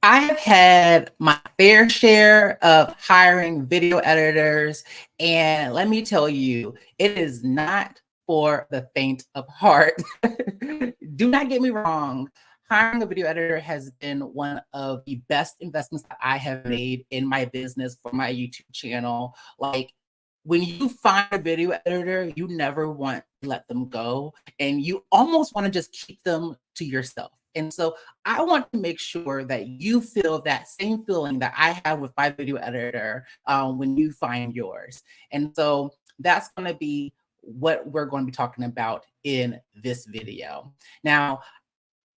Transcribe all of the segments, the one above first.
I have had my fair share of hiring video editors, and let me tell you, it is not for the faint of heart. Do not get me wrong. Hiring a video editor has been one of the best investments that I have made in my business for my YouTube channel. Like, when you find a video editor, you never want to let them go, and you almost want to just keep them to yourself. And so I want to make sure that you feel that same feeling that I have with my video editor when you find yours. And so that's going to be what we're going to be talking about in this video. Now,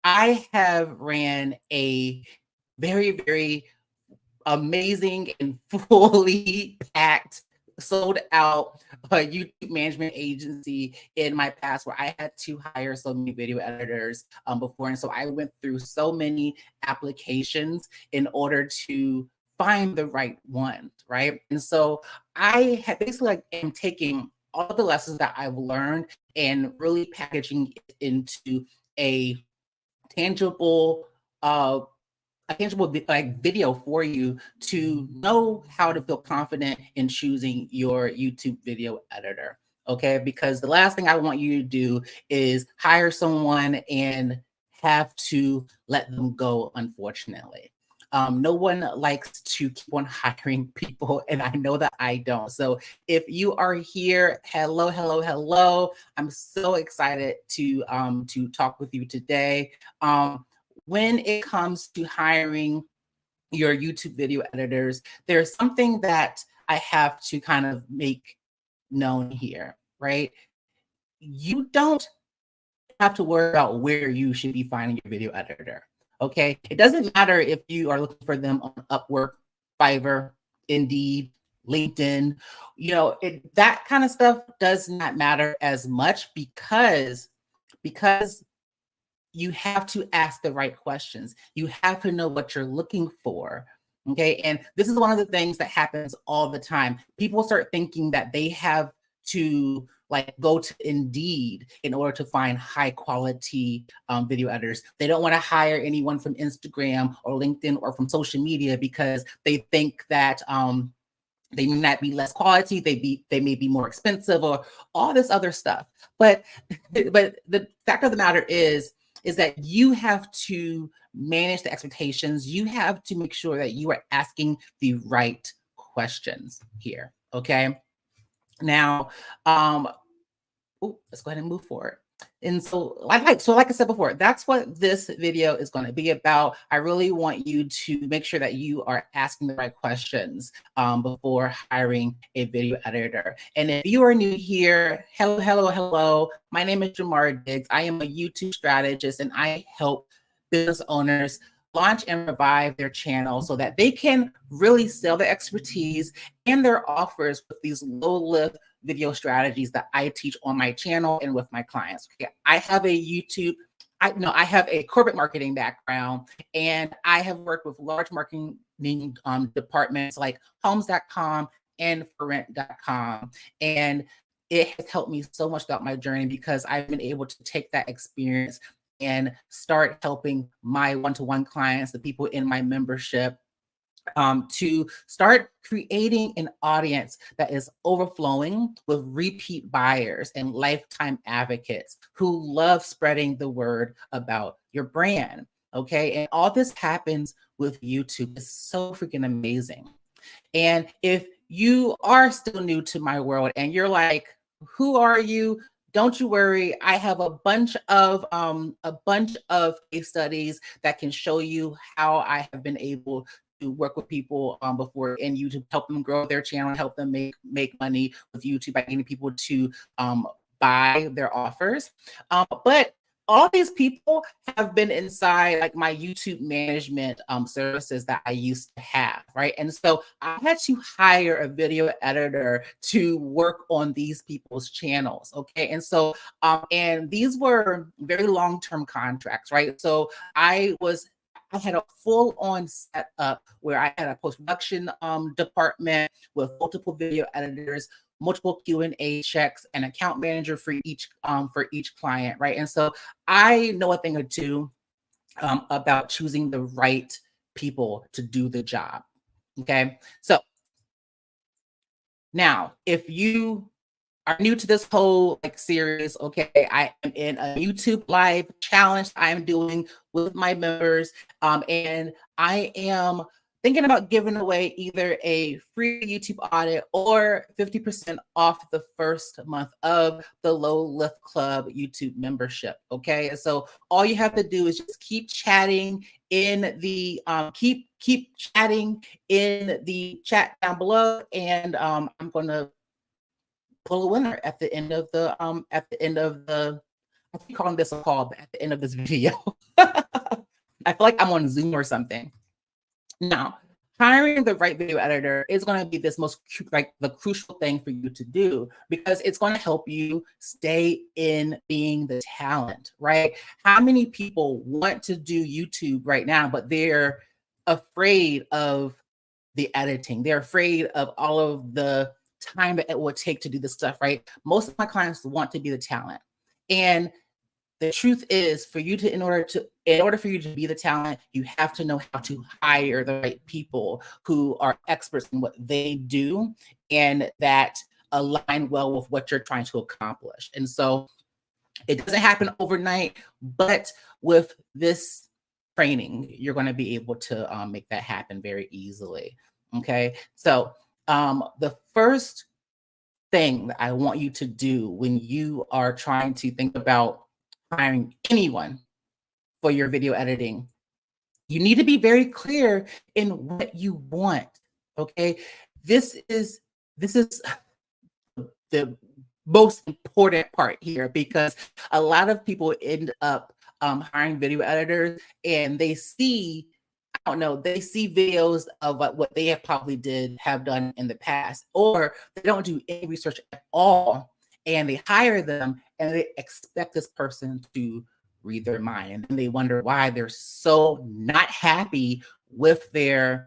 I have ran a very amazing and fully packed, sold out YouTube management agency in my past, where I had to hire so many video editors before. And so I went through so many applications in order to find the right one, right? And so I have basically am taking all the lessons that I've learned and really packaging it into a tangible uh, like video for you to know how to feel confident in choosing your YouTube video editor. Okay, because the last thing I want you to do is hire someone and have to let them go, unfortunately. No one likes to keep on hiring people, and I know that I don't. So if you are here, hello. I'm so excited to talk with you today. When it comes to hiring your YouTube video editors, there's something that I have to kind of make known here, right? You don't have to worry about where you should be finding your video editor. Okay. It doesn't matter if you are looking for them on Upwork, Fiverr, Indeed, LinkedIn, that kind of stuff does not matter as much because you have to ask the right questions. You have to know what you're looking for. Okay. And this is one of the things that happens all the time. People start thinking that they have to like go to Indeed in order to find high quality video editors. They don't want to hire anyone from Instagram or LinkedIn or from social media because they think that they may not be less quality, they may be more expensive or all this other stuff. But the fact of the matter is that you have to manage the expectations. You have to make sure that you are asking the right questions here. Okay. Now, let's go ahead and move forward. And so like I said before, that's what this video is going to be about. I really want you to make sure that you are asking the right questions before hiring a video editor. And if you are new here, hello. My name is Jamar Diggs. I am a YouTube strategist, and I help business owners launch and revive their channel so that they can really sell their expertise and their offers with these low-lift video strategies that I teach on my channel and with my clients. Okay, I have a corporate marketing background, and I have worked with large marketing departments like homes.com and forrent.com. And it has helped me so much throughout my journey because I've been able to take that experience and start helping my one-to-one clients, the people in my membership, to start creating an audience that is overflowing with repeat buyers and lifetime advocates who love spreading the word about your brand. Okay. And all this happens with YouTube. It's so freaking amazing. And if you are still new to my world and you're like, who are you? Don't you worry. I have a bunch of case studies that can show you how I have been able to work with people before in YouTube, help them grow their channel, help them make money with YouTube by getting people to buy their offers. But all these people have been inside like my YouTube management services that I used to have, right? And so I had to hire a video editor to work on these people's channels, okay? And so, and these were very long-term contracts, right? So I had a full-on setup where I had a post-production department with multiple video editors, multiple Q&A checks, an account manager for each client, right? And so I know a thing or two about choosing the right people to do the job. Okay. So now, if you are new to this whole series, okay, I am in a YouTube live challenge I am doing with my members, and I am thinking about giving away either a free YouTube audit or 50% off the first month of the Low Lift Club YouTube membership. Okay, so all you have to do is just keep chatting in the keep chatting in the chat down below, and I'm going to pull a winner at the end of the I keep calling this a call, but at the end of this video. I feel like I'm on Zoom or something. Now, hiring the right video editor is going to be this the crucial thing for you to do, because it's going to help you stay in being the talent, right? How many people want to do YouTube right now, but they're afraid of the editing? They're afraid of all of the time that it would take to do this stuff, right? Most of my clients want to be the talent. And the truth is, in order for you to be the talent, you have to know how to hire the right people who are experts in what they do and that align well with what you're trying to accomplish. And so it doesn't happen overnight, but with this training, you're going to be able to make that happen very easily. Okay. So the first thing that I want you to do when you are trying to think about hiring anyone for your video editing, you need to be very clear in what you want. Okay. This is the most important part here, because a lot of people end up hiring video editors and they see videos of what they have done in the past, or they don't do any research at all, and they hire them and they expect this person to read their mind, and then they wonder why they're so not happy with the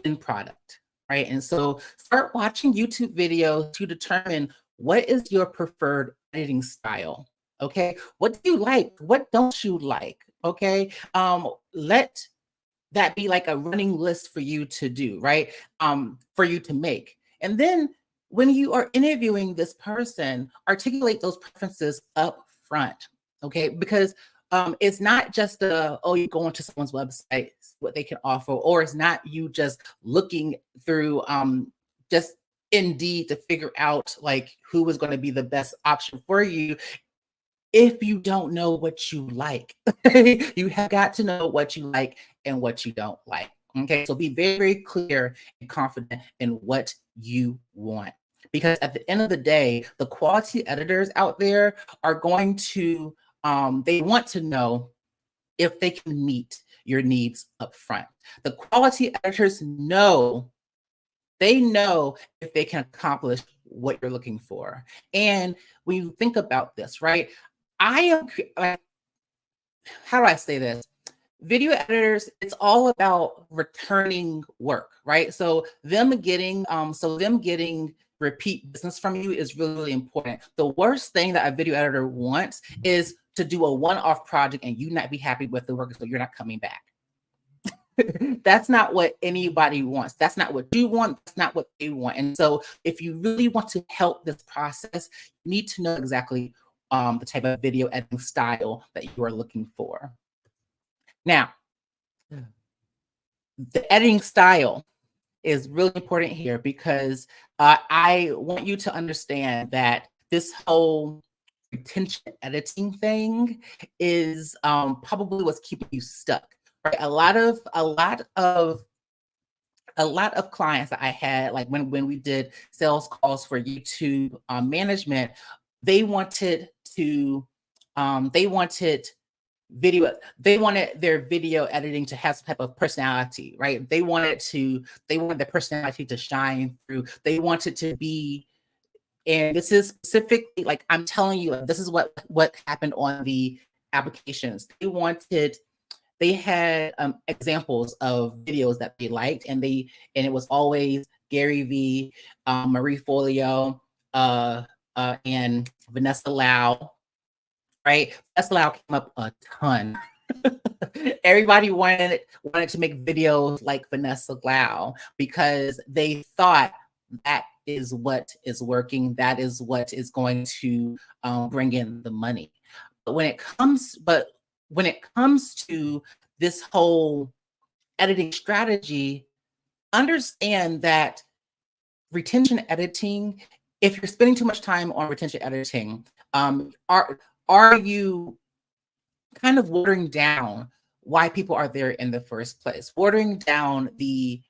end product, right? And so start watching YouTube videos to determine what is your preferred editing style. Okay, what do you like? What don't you like? Okay, let that be like a running list for you to do, right? For you to make. And then when you are interviewing this person, articulate those preferences up front, okay? Because it's not just you go onto someone's website, what they can offer, or it's not you just looking through just Indeed to figure out who is going to be the best option for you. If you don't know what you like, you have got to know what you like and what you don't like. Okay, so be very, very clear and confident in what you want. Because at the end of the day, the quality editors out there are going to, they want to know if they can meet your needs up front. The quality editors know if they can accomplish what you're looking for. And when you think about this, right? How do I say this? Video editors, it's all about returning work, right? So them getting repeat business from you is really, really important. The worst thing that a video editor wants is to do a one-off project and you not be happy with the work, so you're not coming back. That's not what anybody wants. That's not what you want. That's not what they want. And so if you really want to help this process, you need to know exactly the type of video editing style that you are looking for. Now, the editing style is really important here, because I want you to understand that this whole retention editing thing is probably what's keeping you stuck. Right? A lot of clients that I had, when we did sales calls for YouTube management, they wanted their video editing to have some type of personality, right? They wanted their personality to shine through. They wanted to be, and this is specifically, I'm telling you, this is what happened on the applications. They had examples of videos that they liked, and it was always Gary V, Marie Forleo, and Vanessa Lau, right? Vanessa Lau came up a ton. Everybody wanted to make videos like Vanessa Lau because they thought that is what is working. That is what is going to bring in the money. But when it comes to this whole editing strategy, understand that retention editing, if you're spending too much time on retention editing, are you kind of watering down why people are there in the first place, watering down the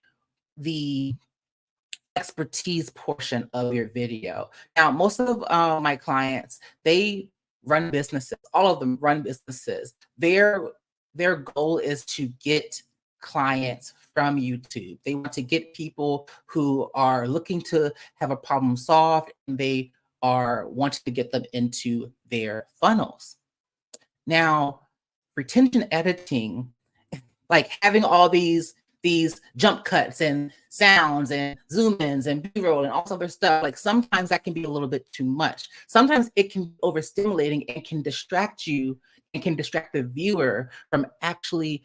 expertise portion of your video? Now, most of my clients, they run businesses. All of them run businesses. Their goal is to get clients from YouTube. They want to get people who are looking to have a problem solved, and they are wanting to get them into their funnels. Now, retention editing, like having all these jump cuts and sounds and zoom ins and B-roll and all this other stuff, like sometimes that can be a little bit too much. Sometimes it can be overstimulating and can distract you and can distract the viewer from actually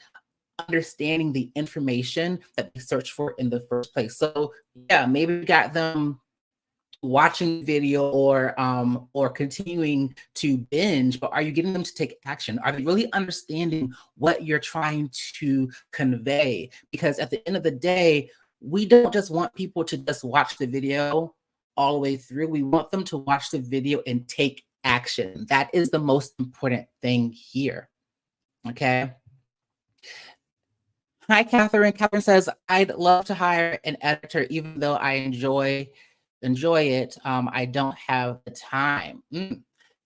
understanding the information that they search for in the first place. So yeah, maybe you got them watching video or continuing to binge, but are you getting them to take action? Are they really understanding what you're trying to convey? Because at the end of the day, we don't just want people to just watch the video all the way through. We want them to watch the video and take action. That is the most important thing here. Okay. Hi, Catherine. Catherine says, I'd love to hire an editor, even though I enjoy it. I don't have the time.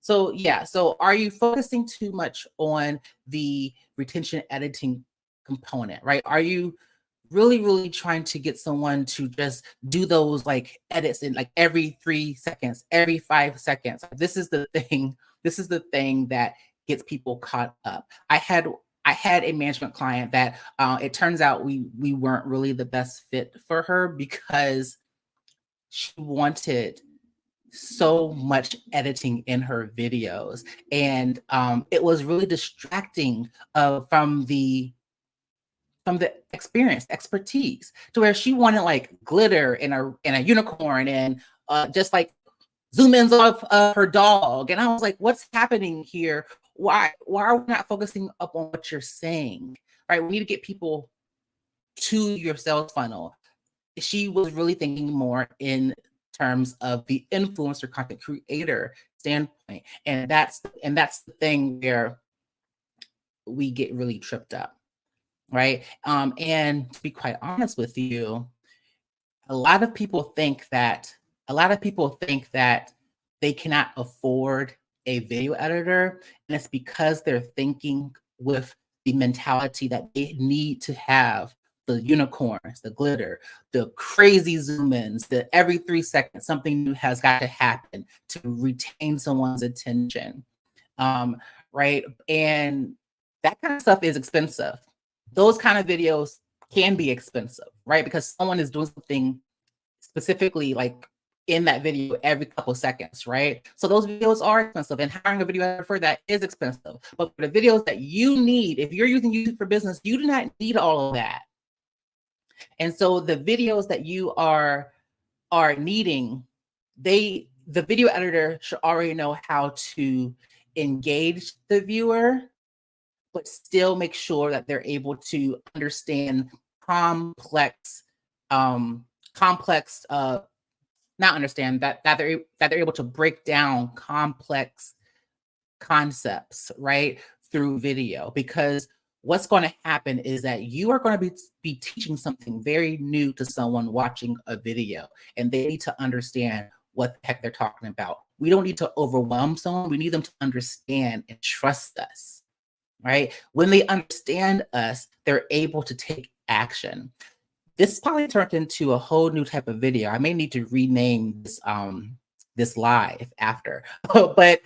So yeah, so are you focusing too much on the retention editing component, right? Are you really trying to get someone to just do those like edits in like every 3 seconds, every 5 seconds? This is the thing that gets people caught up. I had a management client that it turns out we weren't really the best fit for her because she wanted so much editing in her videos, and it was really distracting from the expertise, to where she wanted like glitter and a unicorn and just like zoom ins of her dog, and I was like, what's happening here? Why are we not focusing up on what you're saying? Right, we need to get people to your sales funnel. She was really thinking more in terms of the influencer content creator standpoint. And that's the thing where we get really tripped up, right? And to be quite honest with you, a lot of people think that they cannot afford a video editor, and it's because they're thinking with the mentality that they need to have the unicorns, the glitter, the crazy zoom ins, that every 3 seconds something new has got to happen to retain someone's attention. Right? And that kind of stuff is expensive. Those kind of videos can be expensive, right? Because someone is doing something specifically like in that video every couple seconds, right? So those videos are expensive, and hiring a video editor for that is expensive. But for the videos that you need, if you're using YouTube for business, you do not need all of that. And so the videos that you are needing, the video editor should already know how to engage the viewer, but still make sure that they're able to understand complex not understand that they're able to break down complex concepts, right, through video. Because what's going to happen is that you are going to be teaching something very new to someone watching a video, and they need to understand what the heck they're talking about. We don't need to overwhelm someone. We need them to understand and trust us, right? When they understand us, they're able to take action. This probably turned into a whole new type of video. I may need to rename this live after, but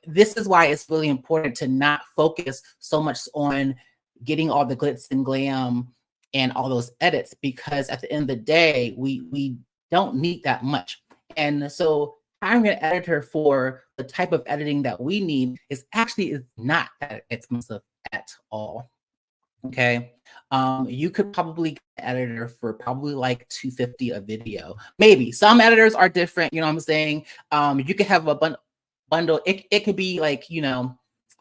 this is why it's really important to not focus so much on getting all the glitz and glam and all those edits, because at the end of the day, we don't need that much. And so hiring an editor for the type of editing that we need is not that expensive at all. Okay. You could probably get an editor for probably like $250 a video. Maybe some editors are different, you know what I'm saying? You could have a bundle. It could be like, you know,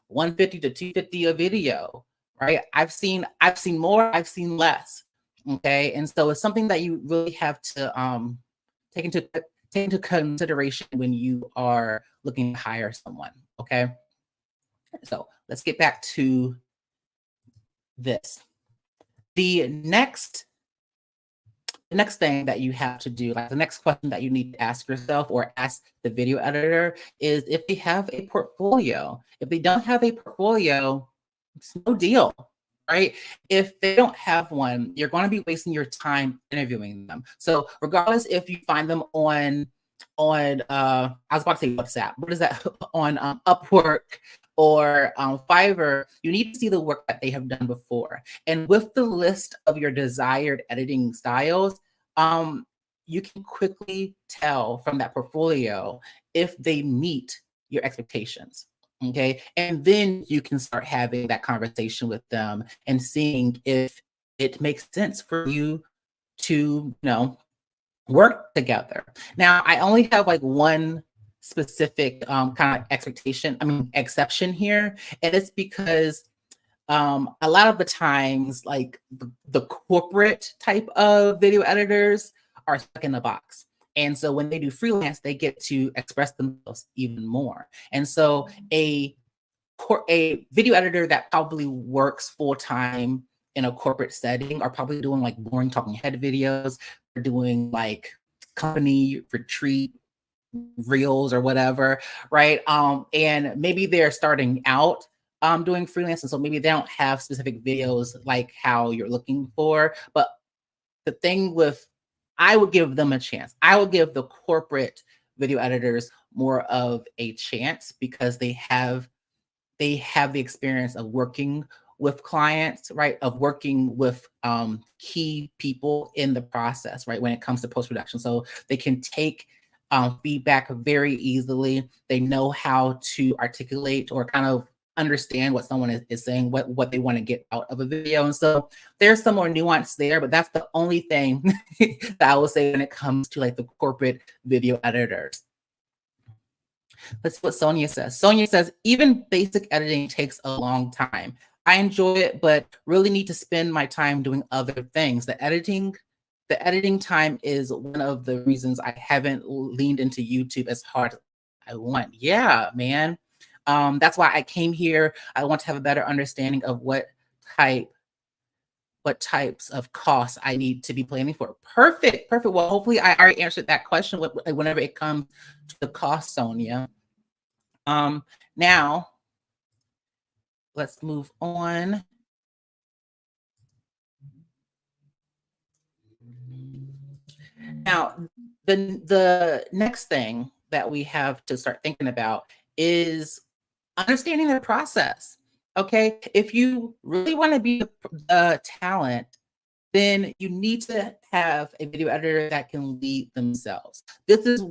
150 to 250 a video, right? I've seen more, I've seen less. Okay. And so it's something that you really have to take into consideration when you are looking to hire someone. Okay. So let's get back to this. The next thing that you have to do, like the next question that you need to ask yourself or ask the video editor, is if they have a portfolio. If they don't have a portfolio, it's no deal, right? If they don't have one, you're going to be wasting your time interviewing them. So regardless if you find them on I was about to say WhatsApp. What is that? On Upwork or Fiverr, you need to see the work that they have done before. And with the list of your desired editing styles, you can quickly tell from that portfolio if they meet your expectations. Okay. And then you can start having that conversation with them and seeing if it makes sense for you to, you know, work together. Now, I only have like one specific kind of exception here, and it's because a lot of the times, like the corporate type of video editors are stuck in the box. And so when they do freelance, they get to express themselves even more. And so a video editor that probably works full time in a corporate setting are probably doing like boring talking head videos. They're doing like company retreat reels or whatever, right? And maybe they're starting out doing freelance, and so maybe they don't have specific videos like how you're looking for. But the thing with, I would give them a chance. I would give the corporate video editors more of a chance because they have the experience of working with clients, right? Of working with key people in the process, right? When it comes to post-production. So they can take feedback very easily. They know how to articulate or kind of understand what someone is saying, what they want to get out of a video. And so there's some more nuance there, but that's the only thing that I will say when it comes to like the corporate video editors. Let's see what Sonia says. Sonia says, even basic editing takes a long time. I enjoy it, but really need to spend my time doing other things. The editing time is one of the reasons I haven't leaned into YouTube as hard as I want. Yeah, man. That's why I came here. I want to have a better understanding of what types of costs I need to be planning for. Perfect. Well, hopefully I already answered that question whenever it comes to the cost, Sonia. Now let's move on. Now, the next thing that we have to start thinking about is understanding the process. Okay, if you really want to be a talent, then you need to have a video editor that can lead themselves. This is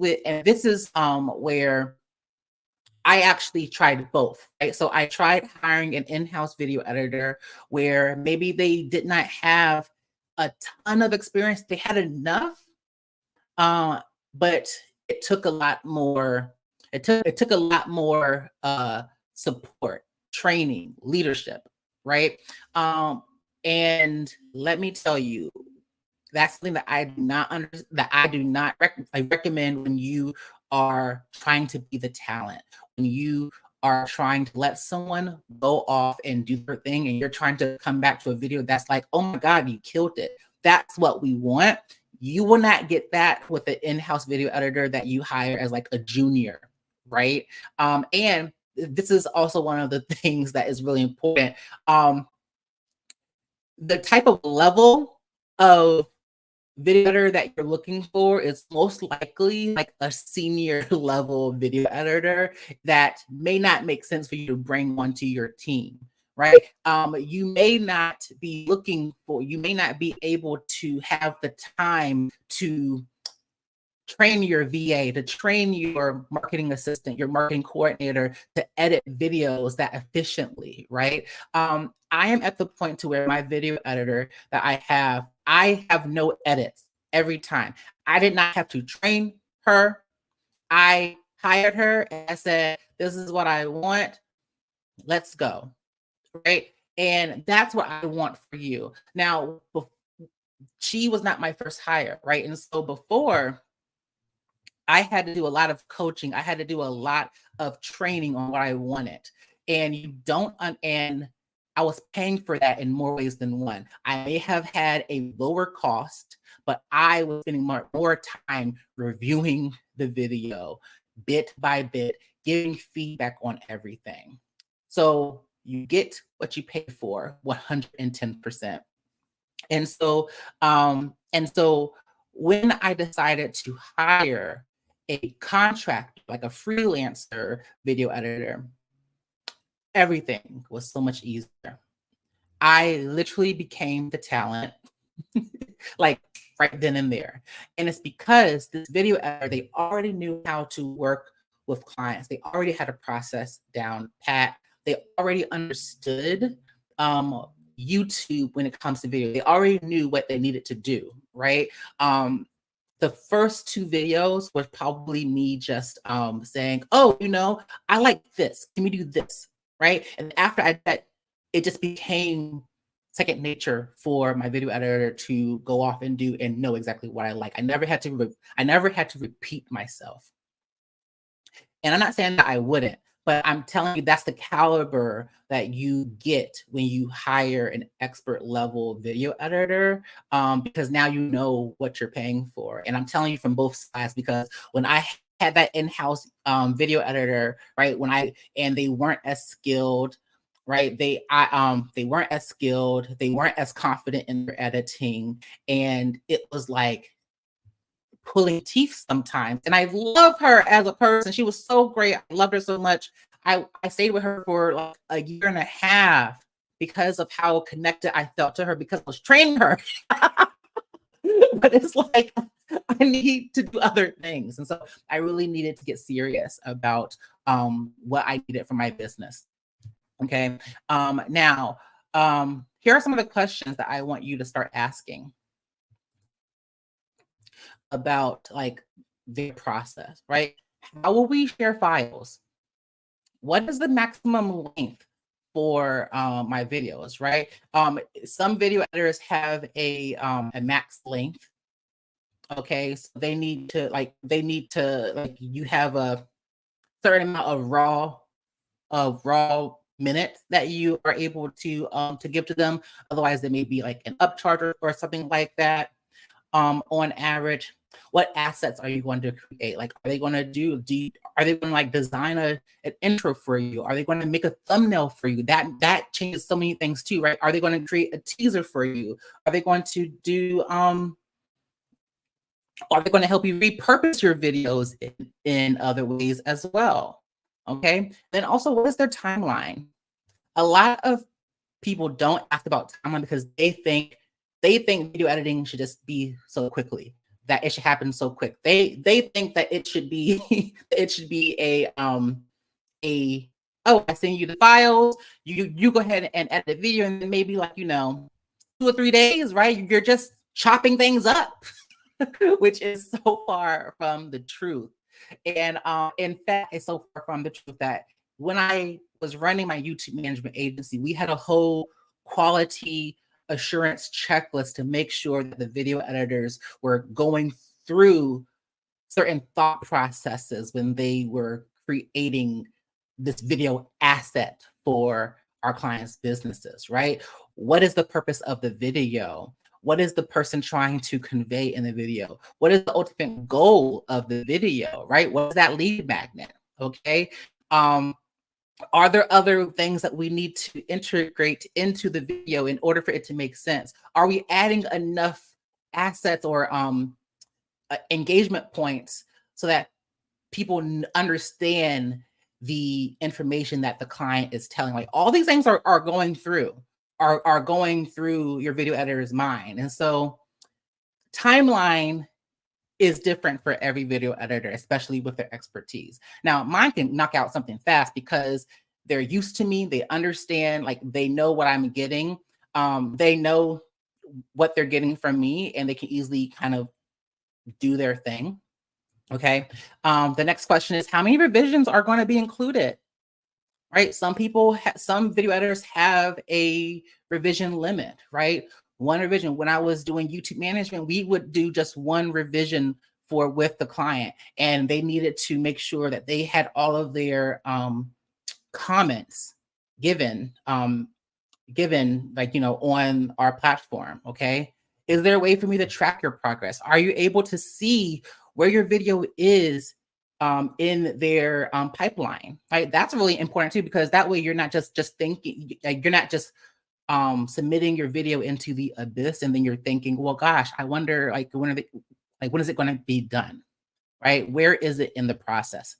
where I actually tried both, right? So I tried hiring an in-house video editor where maybe they did not have a ton of experience. They had enough, but it took a lot more. It took a lot more support, training, leadership, right? And let me tell you, that's something that I do not recommend when you are trying to be the talent. When you are trying to let someone go off and do their thing, and you're trying to come back to a video that's like, oh my God, you killed it. That's what we want. You will not get that with the in-house video editor that you hire as like a junior, right? And this is also one of the things that is really important. The type of level of video editor that you're looking for is most likely like a senior level video editor that may not make sense for you to bring onto your team, right? You may not be able to have the time to train your VA, to train your marketing assistant, your marketing coordinator to edit videos that efficiently, right? I am at the point to where my video editor that I have no edits every time. I did not have to train her. I hired her and I said, this is what I want. Let's go, right? And that's what I want for you. Now, she was not my first hire, right? And so before, I had to do a lot of coaching. I had to do a lot of training on what I wanted. And you don't, and I was paying for that in more ways than one. I may have had a lower cost, but I was spending more time reviewing the video bit by bit, giving feedback on everything. So you get what you pay for 110%. And so, when I decided to hire a contract, like a freelancer video editor, everything was so much easier. I literally became the talent, like right then and there. And it's because this video editor, they already knew how to work with clients. They already had a process down pat. They already understood YouTube when it comes to video. They already knew what they needed to do, right? The first 2 videos was probably me just saying, oh, I like this. Can we do this? Right. And after I did, it just became second nature for my video editor to go off and do and know exactly what I like. I never had to repeat myself. And I'm not saying that I wouldn't, but I'm telling you that's the caliber that you get when you hire an expert level video editor, because now you know what you're paying for. And I'm telling you from both sides, because when I had that in-house video editor, right, and they weren't as skilled, right, they weren't as skilled, they weren't as confident in their editing, and it was like pulling teeth sometimes. And I love her as a person. She was so great. I loved her so much. I stayed with her for like a year and a half because of how connected I felt to her, because I was training her. But it's like, I need to do other things. And so I really needed to get serious about what I needed for my business. Okay. Now, here are some of the questions that I want you to start asking about like their process, right? How will we share files? What is the maximum length for my videos, right? Some video editors have a max length. Okay, so they need to you have a certain amount of raw minutes that you are able to give to them. Otherwise, there may be like an upcharge or something like that. On average, what assets are you going to create? Like, are they going to are they going to like design an intro for you? Are they going to make a thumbnail for you? That changes so many things too, right? Are they going to create a teaser for you? Are they going to do are they going to help you repurpose your videos in other ways as well? Okay. Then also, what is their timeline? A lot of people don't ask about timeline because they think video editing should just be so quickly, that it should happen so quick. They think that it should be it should be a oh, I send you the files, you go ahead and edit the video, and then maybe like 2 or 3 days, right? You're just chopping things up. Which is so far from the truth. And in fact, it's so far from the truth that when I was running my YouTube management agency, we had a whole quality assurance checklist to make sure that the video editors were going through certain thought processes when they were creating this video asset for our clients' businesses, right? What is the purpose of the video? What is the person trying to convey in the video? What is the ultimate goal of the video, right? What is that lead magnet? Okay. Are there other things that we need to integrate into the video in order for it to make sense? Are we adding enough assets or engagement points so that people understand the information that the client is telling? Like, all these things are going through your video editor's mind. And so timeline is different for every video editor, especially with their expertise. Now, mine can knock out something fast because they're used to me. They understand, like they know what I'm getting. They know what they're getting from me, and they can easily kind of do their thing. Okay. The next question is, how many revisions are going to be included? Right. Some people, some video editors have a revision limit, right? One revision. When I was doing YouTube management, we would do just one revision for with the client, and they needed to make sure that they had all of their comments given, like, on our platform. Okay. Is there a way for me to track your progress? Are you able to see where your video is in their pipeline? Right. That's really important too, because that way you're not just thinking, like, you're not just submitting your video into the abyss, and then you're thinking, well, gosh, I wonder, like, when is it going to be done? Right? Where is it in the process?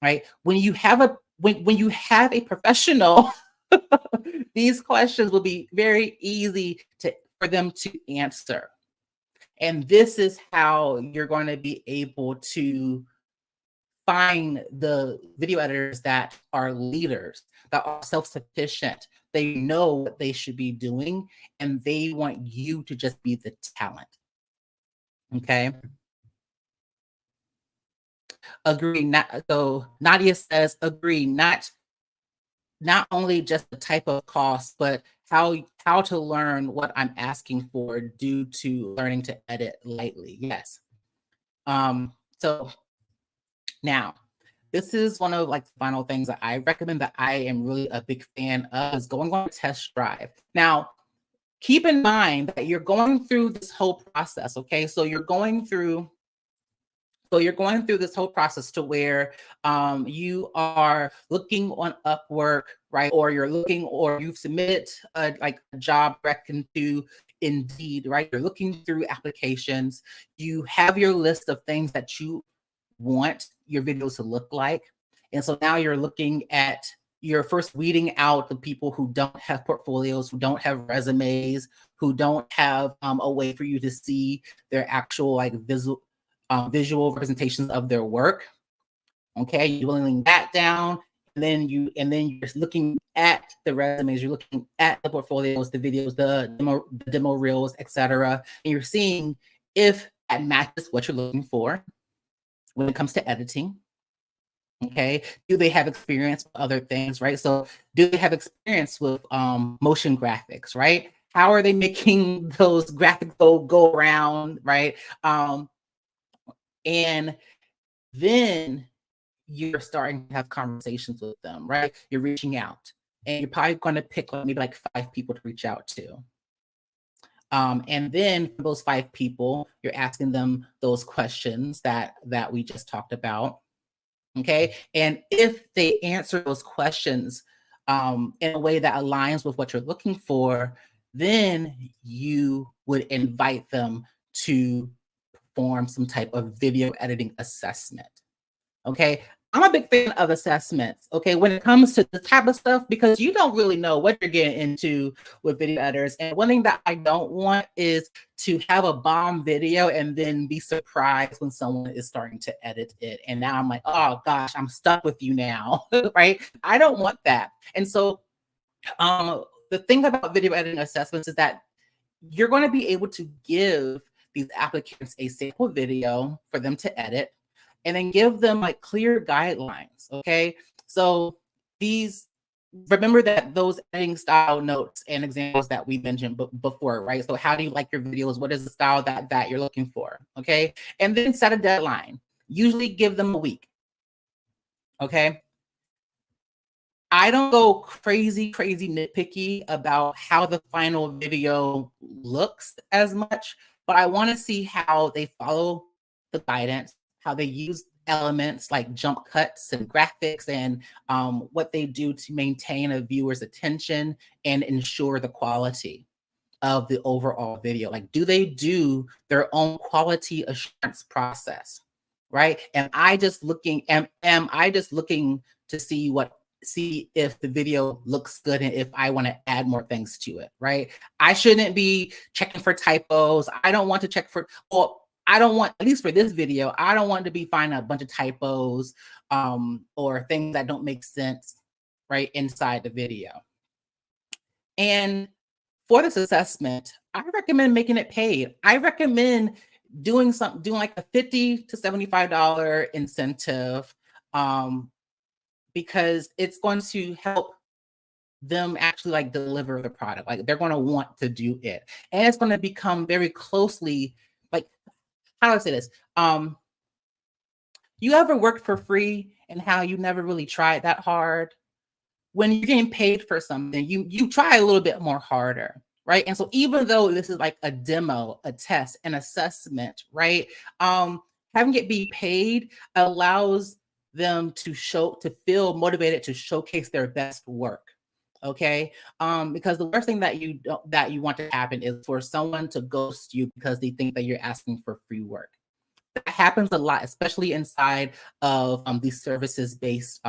Right? When you have a professional, these questions will be very easy for them to answer. And this is how you're going to be able to find the video editors that are leaders, that are self-sufficient. They know what they should be doing, and they want you to just be the talent. Okay. Agree. So Nadia says, agree, not only just the type of cost, but how to learn what I'm asking for due to learning to edit lightly. Yes. So now, this is one of, like, the final things that I recommend, that I am really a big fan of, is going on a test drive. Now, keep in mind that you're going through this whole process. Okay. So you're going through this whole process to where you are looking on Upwork, right? Or you've submitted like a job rec into Indeed, right? You're looking through applications. You have your list of things that you want your videos to look like. And so now you're first weeding out the people who don't have portfolios, who don't have resumes, who don't have a way for you to see their actual, like, visual representations of their work. Okay, you're whittling that down, and then you're looking at the resumes, you're looking at the portfolios, the videos, the demo reels, etc. And you're seeing if that matches what you're looking for when it comes to editing. Okay, do they have experience with other things, right? So do they have experience with motion graphics, right? How are they making those graphics go around, right? And then you're starting to have conversations with them, right? You're reaching out, and you're probably going to pick maybe like 5 people to reach out to. And then for those 5 people, you're asking them those questions that we just talked about. Okay. And if they answer those questions in a way that aligns with what you're looking for, then you would invite them to perform some type of video editing assessment. Okay. I'm a big fan of assessments, okay, when it comes to this type of stuff, because you don't really know what you're getting into with video editors. And one thing that I don't want is to have a bomb video and then be surprised when someone is starting to edit it. And now I'm like, oh gosh, I'm stuck with you now, right? I don't want that. And so the thing about video editing assessments is that you're going to be able to give these applicants a sample video for them to edit, and then give them like clear guidelines. Okay. So remember that those editing style notes and examples that we mentioned before, right? So how do you like your videos? What is the style that you're looking for? Okay. And then set a deadline. Usually give them a week. Okay. I don't go crazy nitpicky about how the final video looks as much, but I want to see how they follow the guidance, how they use elements like jump cuts and graphics, and what they do to maintain a viewer's attention and ensure the quality of the overall video. Like, do they do their own quality assurance process, right? Am I just looking to see if the video looks good and if I want to add more things to it, right? I shouldn't be checking for typos. I don't want to check for, well, I don't want, at least for this video, I don't want to be finding a bunch of typos or things that don't make sense right inside the video. And for this assessment, I recommend making it paid. I recommend doing like a $50 to $75 incentive because it's going to help them actually like deliver the product. Like they're going to want to do it. And it's going to become very closely, like, how do I say this? You ever worked for free and how you never really tried that hard? When you're getting paid for something, you try a little bit more harder, right? And so even though this is like a demo, a test, an assessment, right? Having it be paid allows them to feel motivated to showcase their best work. Okay. Because the worst thing that you want to happen is for someone to ghost you because they think that you're asking for free work. That happens a lot, especially inside of these services-based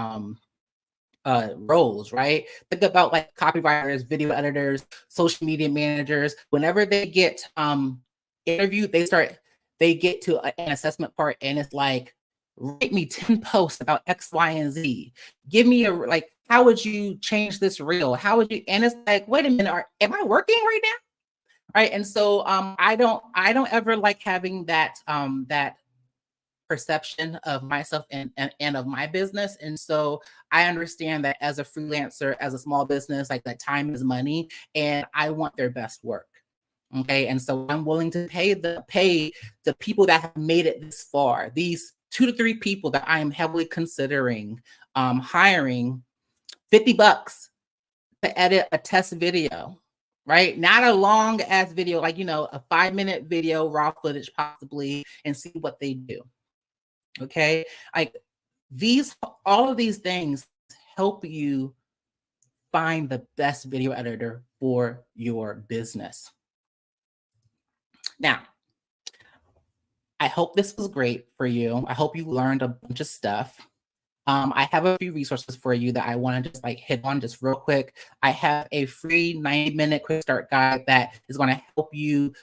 roles, right? Think about like copywriters, video editors, social media managers. Whenever they get interviewed, they get to an assessment part and it's like, write me 10 posts about X, Y, and Z. Give me like, how would you change this reel? How would you, and it's like, wait a minute, am I working right now? Right. And so I don't ever like having that that perception of myself and of my business. And so I understand that as a freelancer, as a small business, like that time is money and I want their best work. Okay. And so I'm willing to pay the people that have made it this far, these 2 to 3 people that I am heavily considering hiring, $50 to edit a test video, right? Not a long ass video, like, you know, a 5-minute video, raw footage possibly, and see what they do. Okay. Like all of these things help you find the best video editor for your business. Now, I hope this was great for you. I hope you learned a bunch of stuff. I have a few resources for you that I want to just like hit on just real quick. I have a free 90-minute quick start guide that is going to help you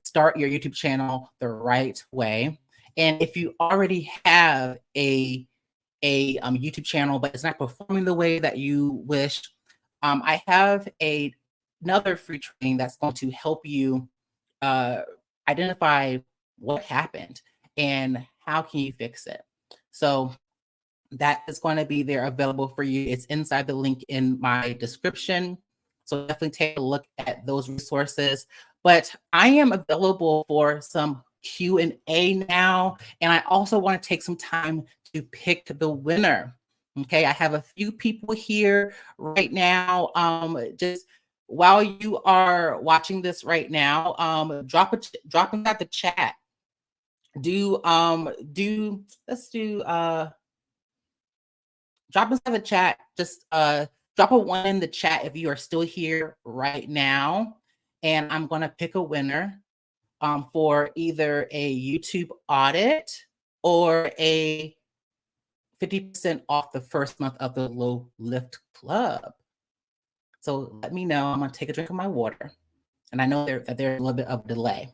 start your YouTube channel the right way. And if you already have a YouTube channel, but it's not performing the way that you wish, I have another free training that's going to help you identify what happened and how can you fix it. So that is going to be there available for you. It's inside the link in my description. So definitely take a look at those resources. But I am available for some Q&A now. And I also want to take some time to pick the winner. Okay, I have a few people here right now. Just while you are watching this right now, drop inside the chat. Drop inside the chat. Just drop a 1 in the chat if you are still here right now. And I'm going to pick a winner for either a YouTube audit or a 50% off the first month of the Low Lift Club. So let me know. I'm going to take a drink of my water. And I know that there's a little bit of delay.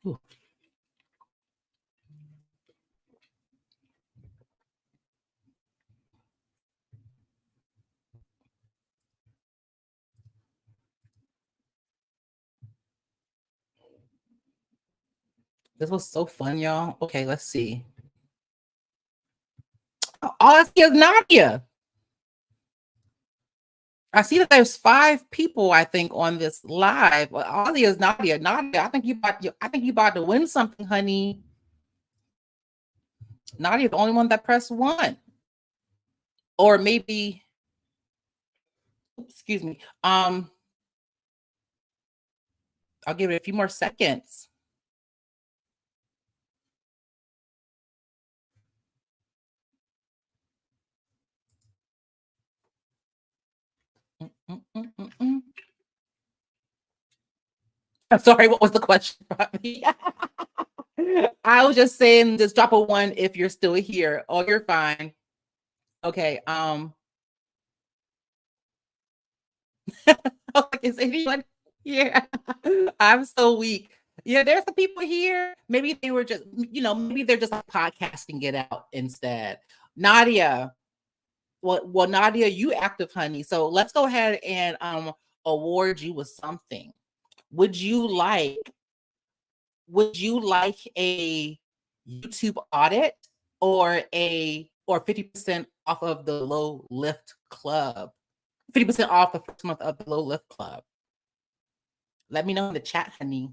Ooh. This was so fun, y'all. Okay, let's see. Oh, I see is Nadia. I see that there's 5 people, I think, on this live. Well, all is Nadia. Nadia, I think you about to win something, honey. Nadia, the only one that pressed 1. Or maybe, excuse me. I'll give it a few more seconds. I'm sorry, what was the question? I was just saying, just drop a 1 if you're still here. Oh, you're fine. Okay. Is anyone here? I'm so weak. Yeah, there's some people here. Maybe they were just, maybe they're just podcasting it out instead. Nadia, well, Nadia, you active, honey. So let's go ahead and award you with something. Would you like a YouTube audit or 50% off of the low lift club? 50% off the first month of the low lift club. Let me know in the chat, honey.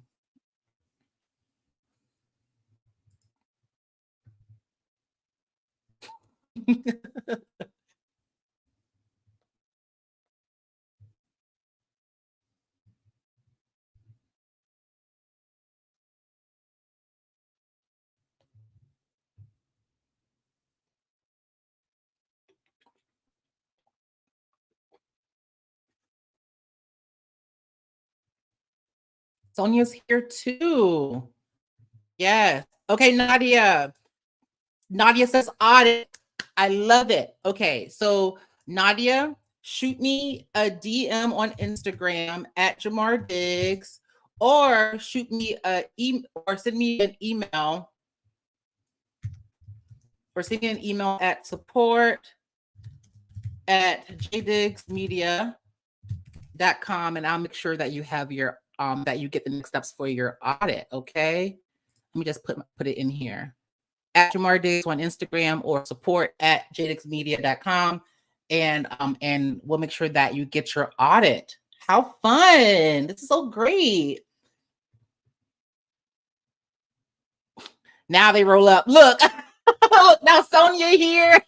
Sonia's here too. Yes. Okay, Nadia. Nadia says audit. I love it. Okay, so Nadia, shoot me a DM on Instagram at Jamar Diggs, or shoot me or send me an email, at support@jdiggsmedia.com, and I'll make sure that you have your that you get the next steps for your audit. Okay, let me just put it in here. At Jamar Diggs on Instagram, or support@jdiggsmedia.com, and we'll make sure that you get your audit. How fun! This is so great. Now they roll up. Look, look, now Sonia here.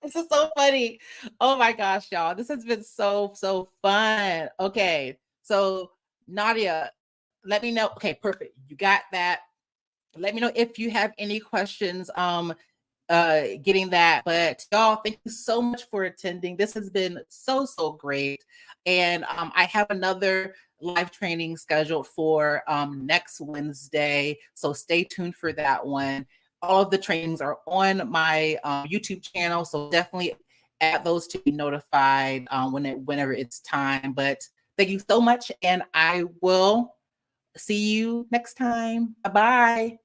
This is so funny. Oh my gosh, y'all. This has been so fun. Okay, so Nadia, let me know. Okay, perfect. You got that. Let me know if you have any questions getting that. But y'all, thank you so much for attending. This has been so great. And I have another live training scheduled for next Wednesday, so stay tuned for that one. All of the trainings are on my YouTube channel, so definitely add those to be notified whenever it's time. But thank you so much, and I will see you next time. Bye-bye.